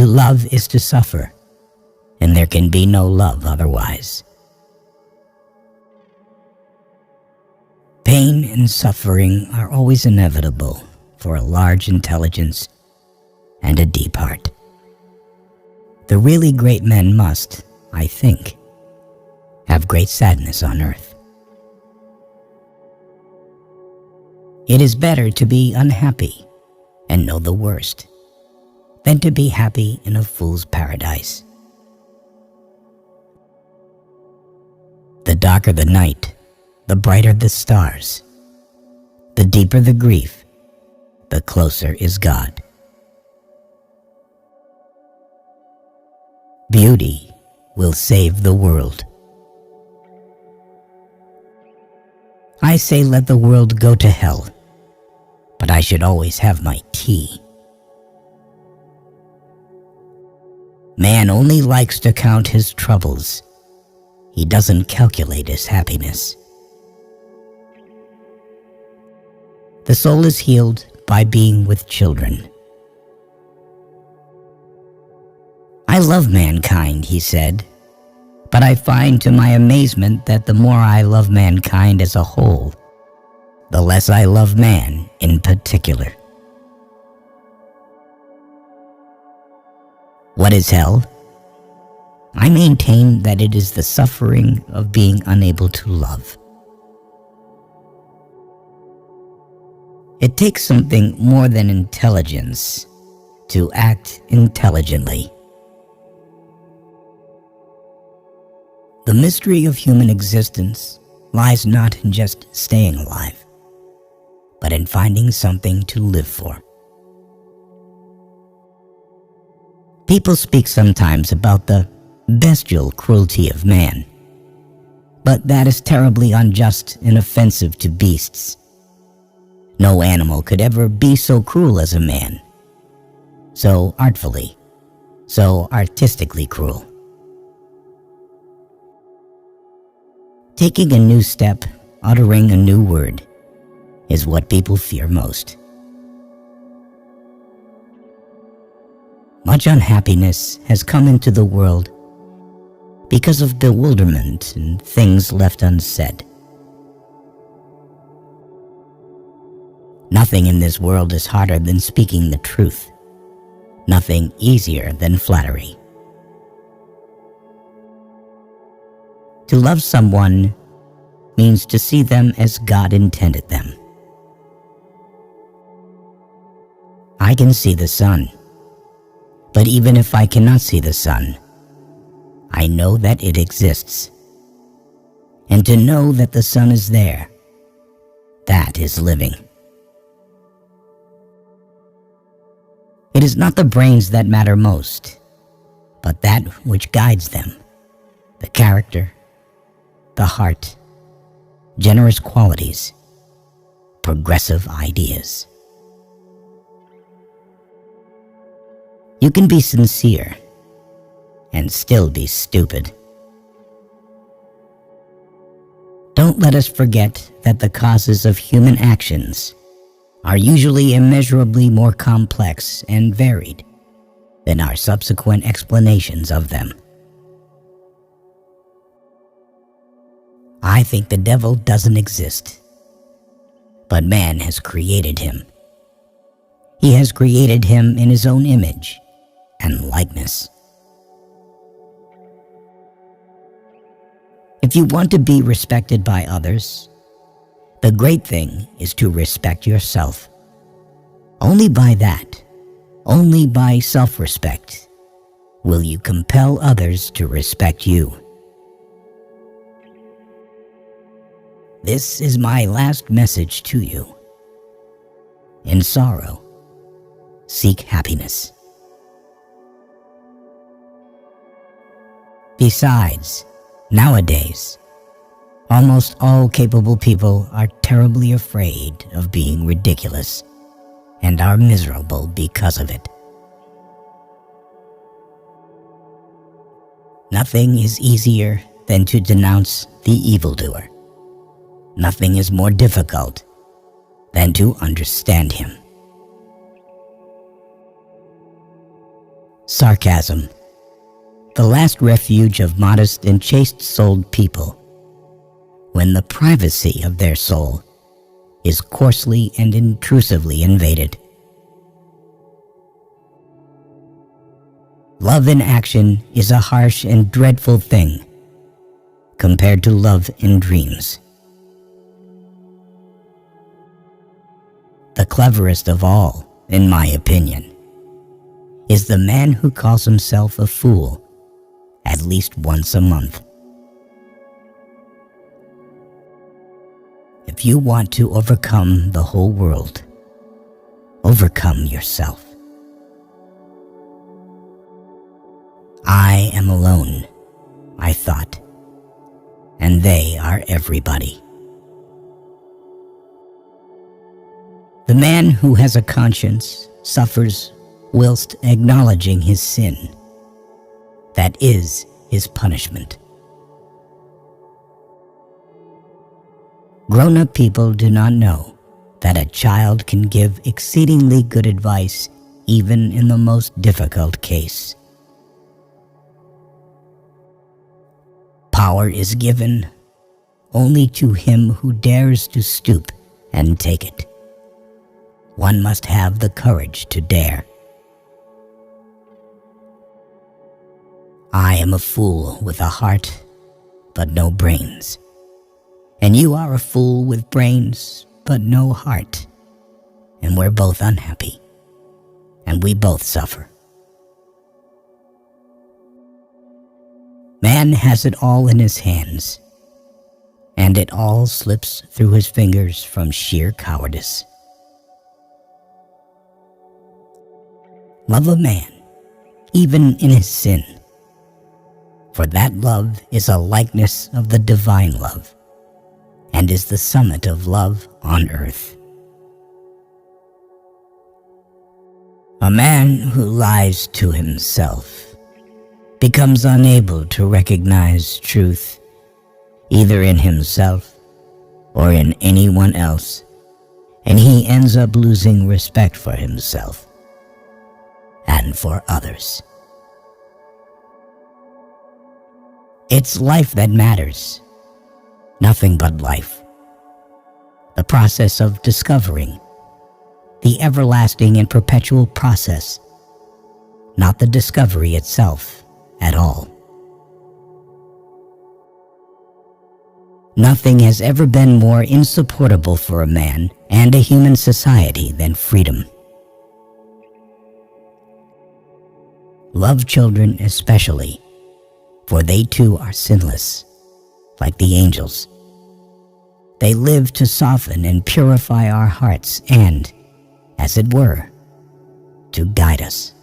To love is to suffer, and there can be no love otherwise. Pain and suffering are always inevitable for a large intelligence and a deep heart. The really great men must, I think, have great sadness on earth. It is better to be unhappy and know the worst than to be happy in a fool's paradise. The darker the night, the brighter the stars. The deeper the grief, the closer is God. Beauty will save the world. I say let the world go to hell, but I should always have my tea. Man only likes to count his troubles. He doesn't calculate his happiness. The soul is healed by being with children. I love mankind, he said, but I find to my amazement that the more I love mankind as a whole, the less I love man in particular. What is hell? I maintain that it is the suffering of being unable to love. It takes something more than intelligence to act intelligently. The mystery of human existence lies not in just staying alive, but in finding something to live for. People speak sometimes about the bestial cruelty of man, but that is terribly unjust and offensive to beasts. No animal could ever be so cruel as a man, so artfully, so artistically cruel. Taking a new step, uttering a new word, is what people fear most. Much unhappiness has come into the world because of bewilderment and things left unsaid. Nothing in this world is harder than speaking the truth. Nothing easier than flattery. To love someone means to see them as God intended them. I can see the sun, but even if I cannot see the sun, I know that it exists. And to know that the sun is there, that is living. It is not the brains that matter most, but that which guides them, the character, the heart, generous qualities, progressive ideas. You can be sincere and still be stupid. Don't let us forget that the causes of human actions are usually immeasurably more complex and varied than our subsequent explanations of them. I think the devil doesn't exist, but man has created him. He has created him in his own image and likeness. If you want to be respected by others, the great thing is to respect yourself. Only by that, only by self-respect, will you compel others to respect you. This is my last message to you. In sorrow, seek happiness. Besides, nowadays, almost all capable people are terribly afraid of being ridiculous and are miserable because of it. Nothing is easier than to denounce the evildoer. Nothing is more difficult than to understand him. Sarcasm, the last refuge of modest and chaste-souled people, when the privacy of their soul is coarsely and intrusively invaded. Love in action is a harsh and dreadful thing compared to love in dreams. The cleverest of all, in my opinion, is the man who calls himself a fool at least once a month. If you want to overcome the whole world, overcome yourself. I am alone, I thought, and they are everybody. The man who has a conscience suffers whilst acknowledging his sin. That is his punishment. Grown-up people do not know that a child can give exceedingly good advice even in the most difficult case. Power is given only to him who dares to stoop and take it. One must have the courage to dare. I am a fool with a heart, but no brains. And you are a fool with brains, but no heart. And we're both unhappy, and we both suffer. Man has it all in his hands, and it all slips through his fingers from sheer cowardice. Love a man, even in his sin, for that love is a likeness of the divine love, and is the summit of love on earth. A man who lies to himself becomes unable to recognize truth, either in himself or in anyone else, and he ends up losing respect for himself and for others. It's life that matters, nothing but life. The process of discovering, the everlasting and perpetual process, not the discovery itself at all. Nothing has ever been more insupportable for a man and a human society than freedom. Love children especially, for they too are sinless, like the angels. They live to soften and purify our hearts and, as it were, to guide us.